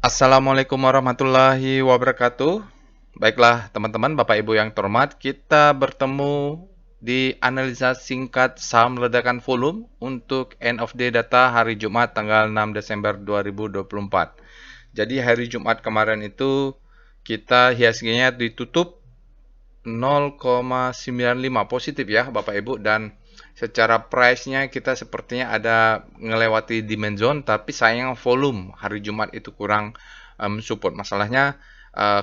Assalamualaikum warahmatullahi wabarakatuh. Baiklah, teman-teman, Bapak Ibu yang terhormat, kita bertemu di analisa singkat saham ledakan volume untuk end of day data hari Jumat tanggal 6 Desember 2024. Jadi hari Jumat kemarin itu kita IHSG-nya ditutup 0,95 positif ya Bapak Ibu, dan secara price-nya kita sepertinya ada ngelewati demand zone, tapi sayang volume hari Jumat itu kurang support. Masalahnya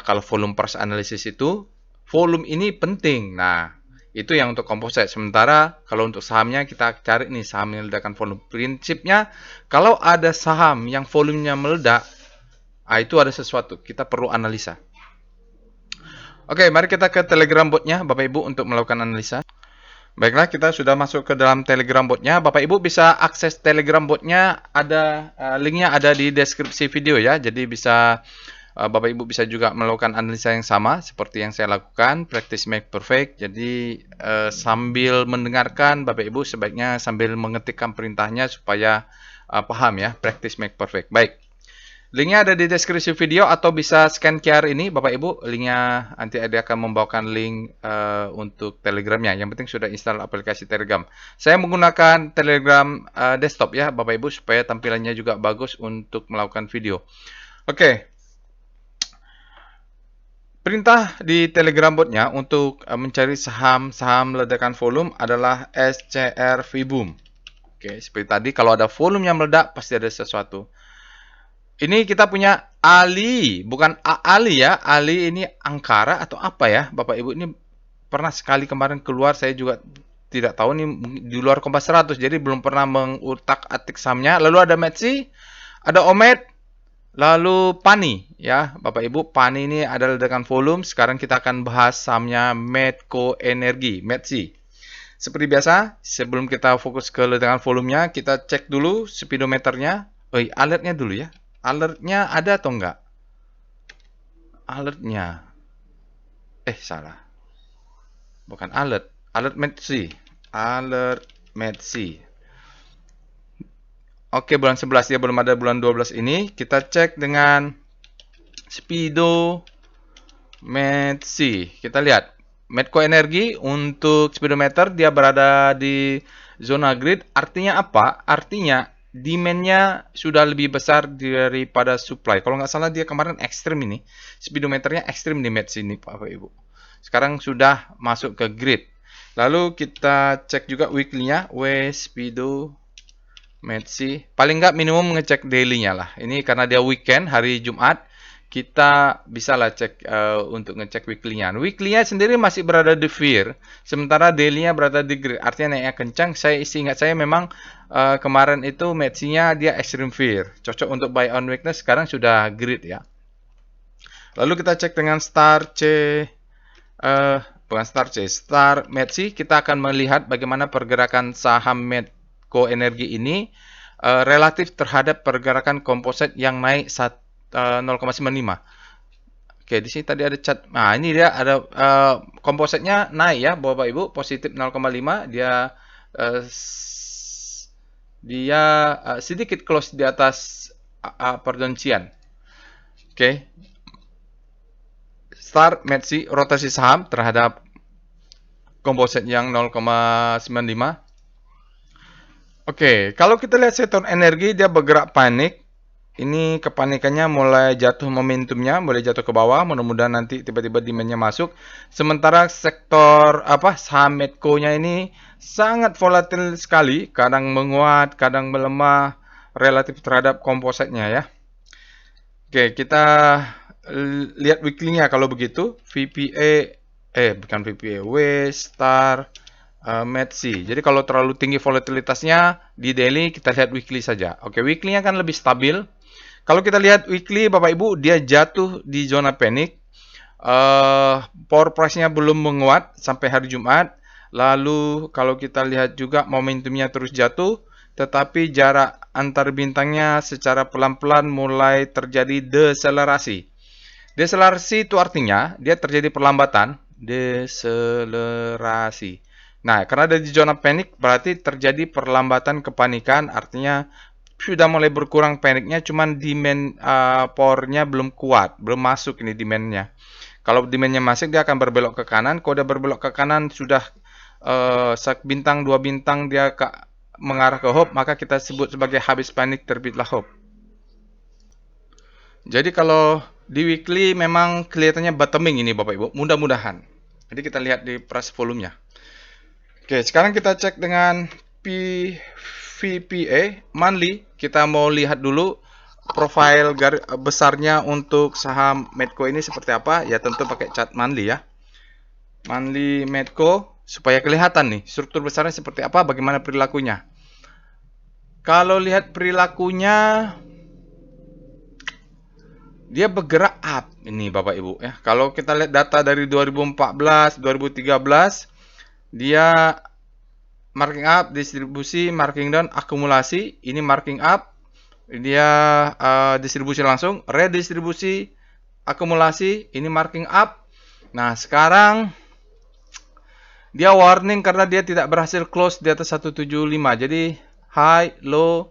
kalau volume price analysis itu volume ini penting. Nah, itu yang untuk komposit. Sementara kalau untuk sahamnya kita cari nih saham yang ledakan volume. Prinsipnya kalau ada saham yang volumenya meledak, itu ada sesuatu. Kita perlu analisa. Oke, mari kita ke Telegram botnya Bapak Ibu untuk melakukan analisa. Baiklah, kita sudah masuk ke dalam Telegram botnya. Bapak Ibu bisa akses Telegram botnya, ada linknya ada di deskripsi video ya. Jadi bisa Bapak Ibu bisa juga melakukan analisa yang sama seperti yang saya lakukan, practice make perfect. Jadi sambil mendengarkan Bapak Ibu sebaiknya sambil mengetikkan perintahnya supaya paham ya, practice make perfect. Baik. Linknya ada di deskripsi video atau bisa scan QR ini Bapak Ibu. Linknya nanti ada akan membawakan link untuk Telegramnya. Yang penting sudah install aplikasi Telegram. Saya menggunakan Telegram desktop ya Bapak Ibu supaya tampilannya juga bagus untuk melakukan video. Oke. Perintah di Telegram botnya untuk mencari saham-saham ledakan volume adalah SCR VBOOM. Oke, seperti tadi kalau ada volume yang meledak pasti ada sesuatu. Ini kita punya Ali, bukan Ali ya. Ali ini Angkara atau apa ya, Bapak Ibu? Ini pernah sekali kemarin keluar, saya juga tidak tahu nih di luar Kompas 100, jadi belum pernah mengutak-atik sahamnya. Lalu ada Metsi, ada Omet, lalu Pani ya, Bapak Ibu. Pani ini adalah ledakan volume. Sekarang kita akan bahas sahamnya Medco Energi, Metsi. Seperti biasa, sebelum kita fokus ke ledakan volumenya, kita cek dulu speedometernya. Alertnya dulu ya. Alertnya ada atau enggak? Alertnya. Salah. Bukan alert. Alert Metsi. Alert Metsi. Oke, bulan 11 dia belum ada bulan 12 ini. Kita cek dengan Speedo Metsi. Kita lihat. Medco Energi untuk speedometer dia berada di zona grid. Artinya apa? Artinya demand-nya sudah lebih besar daripada supply. Kalau nggak salah dia kemarin ekstrim ini. Speedometernya ekstrim di Metsi ini Bapak Ibu. Sekarang sudah masuk ke grid. Lalu kita cek juga weekly-nya. Speedo Metsi. Paling nggak minimum ngecek daily-nya lah. Ini karena dia weekend, hari Jumat. Kita bisa lah cek untuk ngecek weekly-nya. Weekly-nya sendiri masih berada di fear, sementara daily-nya berada di grid. Artinya naiknya kencang. Ingat saya memang kemarin itu Metsi-nya dia extreme fear. Cocok untuk buy on weakness, sekarang sudah grid ya. Lalu kita cek dengan Star Metsi. Kita akan melihat bagaimana pergerakan saham Medco Energi ini relatif terhadap pergerakan komposit yang naik 0,95. Oke, di sini tadi ada chart. Nah, ini dia ada kompositnya naik ya, Bapak Ibu, positif 0,5. Dia sedikit close di atas perdoncian. Oke. Star Metsi rotasi saham terhadap komposit yang 0,95. Oke, kalau kita lihat sektor energi dia bergerak panik. Ini kepanikannya mulai jatuh momentumnya, mulai jatuh ke bawah. Mudah-mudahan nanti tiba-tiba demand-nya masuk. Sementara sektor saham Medco-nya ini sangat volatil sekali, kadang menguat, kadang melemah relatif terhadap kompositnya ya. Oke, kita lihat weekly-nya kalau begitu. bukan VPA, Star Metsi. Jadi kalau terlalu tinggi volatilitasnya di daily, kita lihat weekly saja. Oke, weekly-nya kan lebih stabil. Kalau kita lihat weekly, Bapak Ibu, dia jatuh di zona panik. Power price-nya belum menguat sampai hari Jumat. Lalu kalau kita lihat juga momentumnya terus jatuh, tetapi jarak antar bintangnya secara pelan-pelan mulai terjadi deselerasi. Deselerasi itu artinya dia terjadi perlambatan. Deselerasi. Nah, karena ada di zona panik, berarti terjadi perlambatan kepanikan, artinya sudah mulai berkurang paniknya, cuman demand powernya belum kuat, belum masuk ini demandnya. Kalau demandnya masuk, dia akan berbelok ke kanan. Kalau dia berbelok ke kanan, sudah bintang, 2 bintang, dia mengarah ke hope, maka kita sebut sebagai habis panik, terbitlah hope. Jadi kalau di weekly memang kelihatannya bottoming ini Bapak Ibu, mudah-mudahan. Jadi kita lihat di price volumenya. Oke, sekarang kita cek dengan VPA monthly. Kita mau lihat dulu profil besarnya untuk saham Medco ini seperti apa. Ya tentu pakai chart monthly ya. Monthly Medco supaya kelihatan nih struktur besarnya seperti apa, bagaimana perilakunya. Kalau lihat perilakunya, dia bergerak up ini Bapak Ibu ya. Kalau kita lihat data dari 2014, 2013, dia marking up, distribusi, marking down, akumulasi. Ini marking up, dia distribusi langsung, redistribusi, akumulasi, ini marking up. Nah, sekarang dia warning karena dia tidak berhasil close di atas 175. Jadi high, low,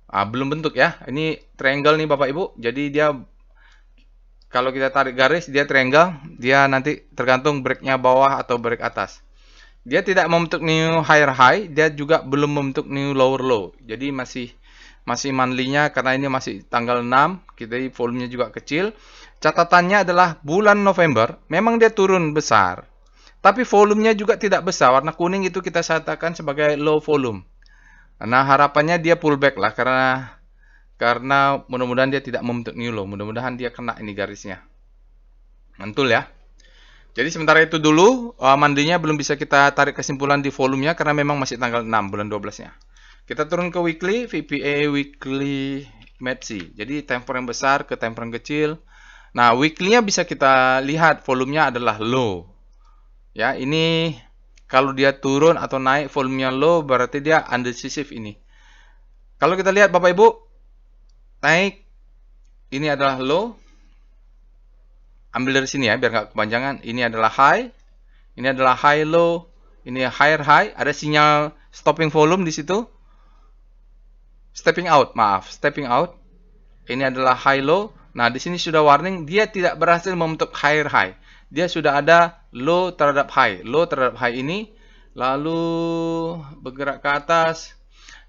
belum bentuk ya. Ini triangle nih Bapak Ibu. Jadi dia kalau kita tarik garis, dia triangle, dia nanti tergantung breaknya bawah atau break atas. Dia tidak membentuk new higher high, dia juga belum membentuk new lower low. Jadi masih monthly-nya karena ini masih tanggal 6, kita volumenya juga kecil. Catatannya adalah bulan November, memang dia turun besar. Tapi volumenya juga tidak besar, warna kuning itu kita katakan sebagai low volume. Nah, harapannya dia pullback lah karena mudah-mudahan dia tidak membentuk new low, mudah-mudahan dia kena ini garisnya. Mantul ya. Jadi sementara itu dulu, mandinya belum bisa kita tarik kesimpulan di volumenya karena memang masih tanggal 6 bulan 12-nya. Kita turun ke weekly, VPA weekly MACD. Jadi time frame besar ke time frame kecil. Nah, weekly-nya bisa kita lihat volumenya adalah low. Ya, ini kalau dia turun atau naik volumenya low berarti dia undecisive ini. Kalau kita lihat Bapak Ibu, naik ini adalah low. Ambil dari sini ya, biar nggak kepanjangan. Ini adalah high, ini adalah high low, ini higher high. Ada sinyal stopping volume di situ. Stepping out, maaf, stepping out. Ini adalah high low. Nah, di sini sudah warning, dia tidak berhasil membentuk higher high. Dia sudah ada low terhadap high. Low terhadap high ini, lalu bergerak ke atas.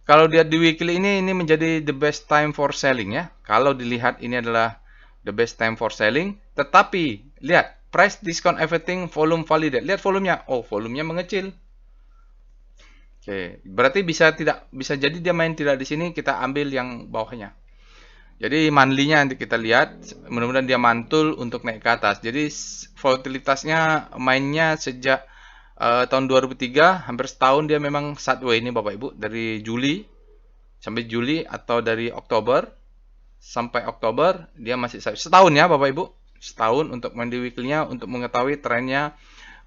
Kalau dia di weekly ini menjadi the best time for selling ya. Kalau dilihat ini adalah the best time for selling. Tetapi, lihat, price discount everything, volume validate. Lihat volumenya. Oh, volumenya mengecil. Oke, berarti bisa jadi dia main tidak di sini, kita ambil yang bawahnya. Jadi monthly-nya nanti kita lihat, mudah-mudahan dia mantul untuk naik ke atas. Jadi volatilitasnya mainnya sejak tahun 2003, hampir setahun dia memang sideways ini Bapak Ibu, dari Juli sampai Juli atau dari Oktober sampai Oktober dia masih setahun ya Bapak Ibu, setahun untuk main di weekly-nya untuk mengetahui trennya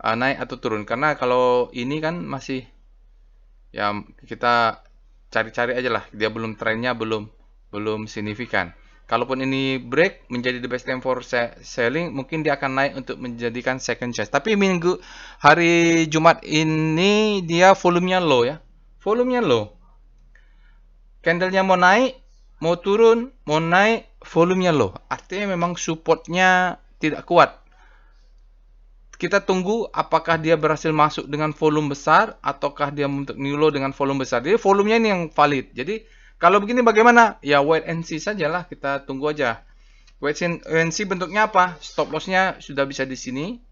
naik atau turun. Karena kalau ini kan masih ya kita cari-cari aja lah, dia belum trennya belum signifikan. Kalaupun ini break menjadi the best time for selling, mungkin dia akan naik untuk menjadikan second chance. Tapi hari Jumat ini dia volumenya low ya, volumenya low. Candlenya mau naik, mau turun, mau naik, volumenya low. Artinya memang supportnya tidak kuat. Kita tunggu apakah dia berhasil masuk dengan volume besar ataukah dia membentuk new low dengan volume besar. Jadi volumenya ini yang valid. Jadi kalau begini bagaimana? Ya wait and see sajalah, kita tunggu aja. Wait and see bentuknya apa? Stop loss-nya sudah bisa di sini.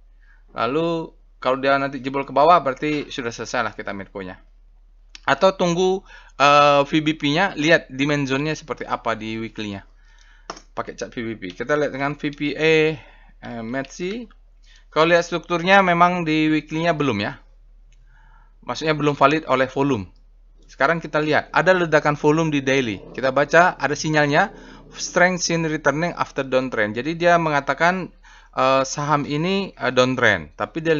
Lalu kalau dia nanti jebol ke bawah berarti sudah selesai lah kita Medco-nya. Atau tunggu VBP-nya, lihat demand zone-nya seperti apa di weekly-nya. Pakai chart VBP. Kita lihat dengan VPA MACD. Kalau lihat strukturnya memang di weekly-nya belum ya. Maksudnya belum valid oleh volume. Sekarang kita lihat, ada ledakan volume di daily. Kita baca, ada sinyalnya, strength in returning after downtrend. Jadi dia mengatakan saham ini downtrend. Tapi dia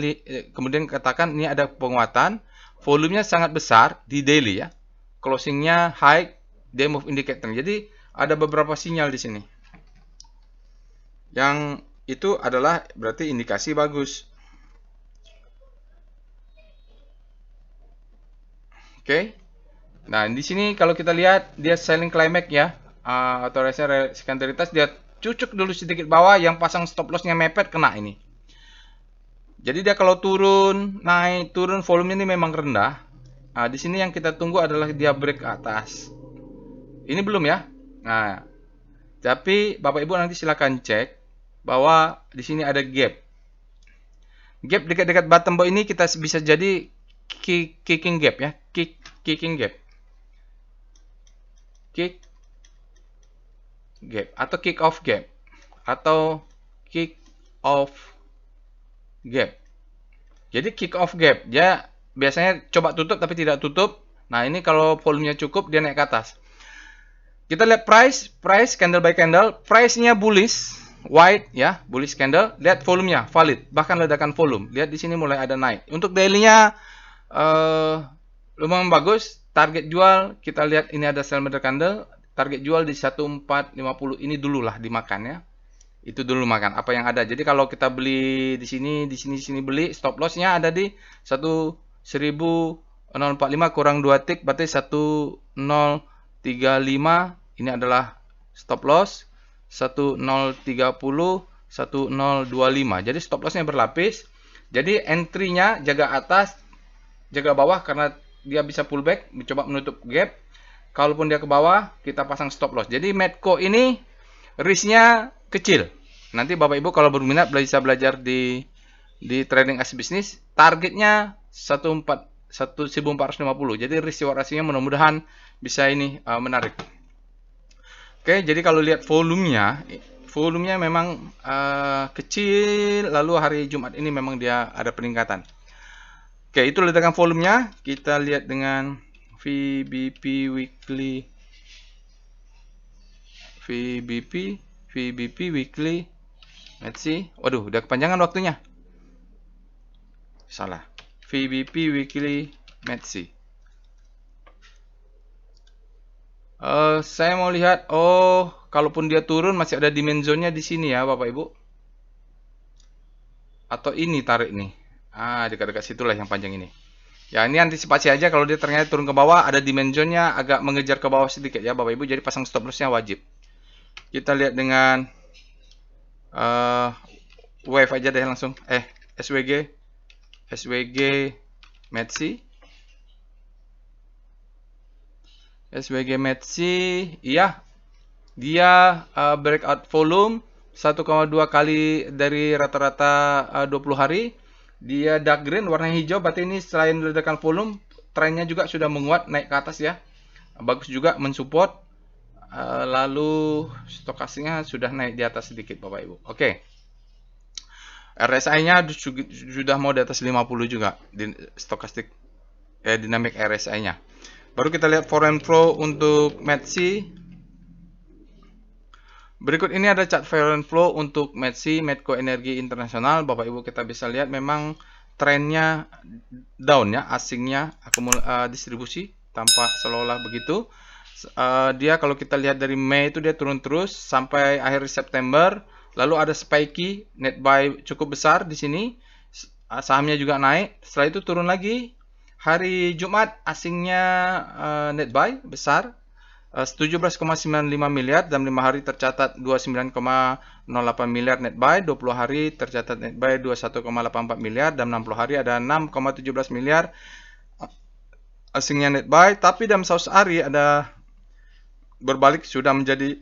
kemudian katakan ini ada penguatan. Volumenya sangat besar di daily ya. Closingnya high, day move indicator. Jadi ada beberapa sinyal di sini. Yang itu adalah berarti indikasi bagus. Oke. Nah, di sini kalau kita lihat dia selling climax ya, atau sekundaritas dia cucuk dulu sedikit bawah, yang pasang stop lossnya mepet kena ini. Jadi dia kalau turun, naik, turun, volume ini memang rendah. Nah, di sini yang kita tunggu adalah dia break ke atas. Ini belum ya. Nah, tapi Bapak Ibu nanti silakan cek bahwa di sini ada gap. Gap dekat-dekat bottom bar ini kita bisa jadi kicking gap ya, kicking gap. Kick gap atau kick off gap atau kick off gap. Jadi kick off gap dia biasanya coba tutup tapi tidak tutup. Nah, ini kalau volumenya cukup dia naik ke atas. Kita lihat price candle by candle, price-nya bullish, white ya, bullish candle. Lihat volumenya valid, bahkan ledakan volume. Lihat di sini mulai ada naik. Untuk daily-nya lumayan bagus. Target jual kita lihat ini ada sell middle candle. Target jual di 1450 ini dulu lah dimakan ya. Itu dulu makan apa yang ada. Jadi kalau kita beli di sini beli, stop loss-nya ada di 1045 kurang 2 tick berarti 1035. Ini adalah stop loss 1030 1025. Jadi stop loss-nya berlapis. Jadi entry-nya jaga atas, jaga bawah karena dia bisa pullback, mencoba menutup gap. Kalaupun dia ke bawah, kita pasang stop loss. Jadi Medco ini risk-nya kecil. Nanti Bapak Ibu kalau berminat bisa belajar di trading as business, targetnya 1450. Jadi risk reward ratio-nya mudah-mudahan bisa ini menarik. Oke, jadi kalau lihat volumenya memang kecil, lalu hari Jumat ini memang dia ada peningkatan. Oke, itu ledakan volumenya. Kita lihat dengan VBP weekly. VBP weekly. Let's see. Waduh, udah kepanjangan waktunya. Salah. VBP weekly Metsi. Saya mau lihat, kalaupun dia turun masih ada demand zone-nya di sini ya, Bapak Ibu. Atau ini tarik nih. Dekat-dekat situlah yang panjang ini. Ya, ini antisipasi aja kalau dia ternyata turun ke bawah, ada demand zone-nya agak mengejar ke bawah sedikit ya, Bapak Ibu. Jadi pasang stop loss-nya wajib. Kita lihat dengan wave aja deh langsung. SWG Metsi. SWG Metsi, iya, dia breakout volume 1,2 kali dari rata-rata 20 hari. Dia dark green, warna hijau, berarti ini selain ledakan volume, trennya juga sudah menguat, naik ke atas ya. Bagus juga mensupport. Lalu stokastiknya sudah naik di atas sedikit Bapak Ibu. Oke. RSI-nya sudah mau di atas 50 juga di stokastik dinamik RSI-nya. Baru kita lihat foreign flow untuk Metsi. Berikut ini ada chart foreign flow untuk Metsi, Medco Energi Internasional. Bapak Ibu kita bisa lihat memang trennya down ya, asingnya distribusi tampak seolah-olah begitu. Dia kalau kita lihat dari Mei itu dia turun terus sampai akhir September. Lalu ada spiky net buy cukup besar di sini. Sahamnya juga naik. Setelah itu turun lagi. Hari Jumat asingnya net buy besar 17,95 miliar dalam 5 hari tercatat 29,08 miliar net buy, 20 hari tercatat net buy 21,84 miliar, dalam 60 hari ada 6,17 miliar asingnya net buy, tapi dalam 100 hari ada berbalik sudah menjadi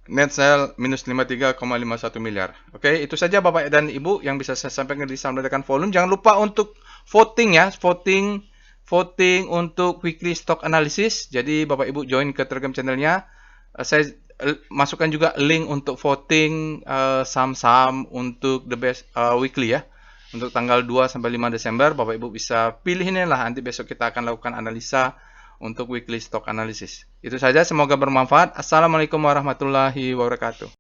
net sell minus 53,51 miliar. Oke, itu saja Bapak dan Ibu yang bisa saya sampaikan di saham ledakan volume. Jangan lupa untuk voting ya, voting untuk weekly stock analysis. Jadi Bapak Ibu join ke Telegram channelnya. Saya masukkan juga link untuk voting saham-saham untuk the best weekly ya. Untuk tanggal 2 sampai 5 Desember Bapak Ibu bisa pilih ini lah. Nanti besok kita akan lakukan analisa untuk weekly stock analysis. Itu saja, semoga bermanfaat. Assalamualaikum warahmatullahi wabarakatuh.